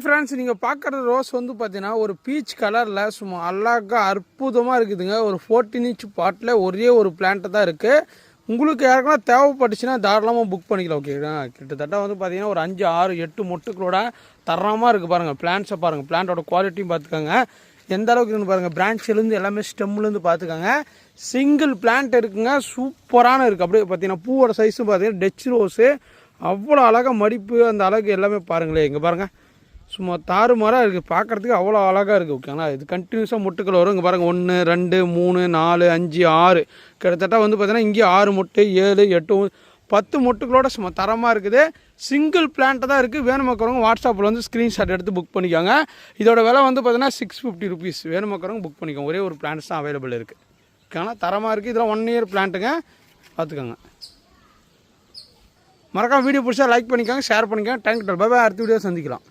Friends, நீங்கள் பார்க்குற rose வந்து பார்த்தீங்கன்னா ஒரு பீச் கலரில் சும்மா அழகாக அற்புதமாக இருக்குதுங்க. ஒரு 14 இன்ச் பாட்டில் ஒரே ஒரு பிளான்ட்டு தான் இருக்குது. உங்களுக்கு யாருக்குன்னா தேவைப்பட்டுச்சுன்னா தாராளமாக புக் பண்ணிக்கலாம். ஓகேங்களா? கிட்டத்தட்ட வந்து பார்த்தீங்கன்னா ஒரு 5, 6, 8 மொட்டுக்களோட தரமாக இருக்குது. பாருங்கள் பிளான்ட்ஸை பாருங்கள், பிளான்ட்டோட குவாலிட்டியும் பார்த்துக்கோங்க எந்த அளவுக்கு இருக்குன்னு பாருங்கள். பிரான்ச்லேருந்து எல்லாமே ஸ்டெம்லேருந்து பார்த்துக்கோங்க. சிங்கிள் பிளான்ட் இருக்குங்க, சூப்பரான இருக்குது. அப்படியே பார்த்தீங்கன்னா பூவோட சைஸும் பார்த்தீங்கன்னா டச் ரோஸு அவ்வளோ அழகாக மடிப்பு அந்த அழகு எல்லாமே பாருங்களேன். இங்கே பாருங்கள் சும்மா தாறுமாறாக இருக்குது, பார்க்குறதுக்கு அவ்வளோ அழகாக இருக்குது. ஓகேங்களா? இது கண்டினியூஸாக மொட்டுக்கள் வரும். இங்கே பாருங்கள் 1, 2, 3, 4, 5, 6 கிட்டத்தட்ட வந்து பார்த்தீங்கன்னா இங்கே 6 மொட்டு, 7, 8, 10 மொட்டுகளோட சும்மா தரமாக இருக்குது. சிங்கிள் பிளான்ட்டு தான் இருக்குது. வேணுமாக்கிறவங்க வாட்ஸ்அப்பில் வந்து ஸ்க்ரீன்ஷாட் எடுத்து புக் பண்ணிக்கோங்க. இதோட விலை வந்து பார்த்தீங்கன்னா 650 ருபீஸ். வேணுமாக்கிறவங்க புக் பண்ணிக்கோங்க. ஒரே ஒரு பிளான்ட்ஸ் தான் அவைலபிள் இருக்குது. ஓகேங்களா? தரமாக இருக்குது. இதில் 1 இயர் பிளான்ட்டுங்க, பார்த்துக்கோங்க. மறக்காம வீடியோ பிடிச்சா லைக் பண்ணிக்கோங்க, ஷேர் பண்ணிக்கோங்க. தேங்க்யூ. பை. அடுத்த வீடியோ சந்திக்கலாம்.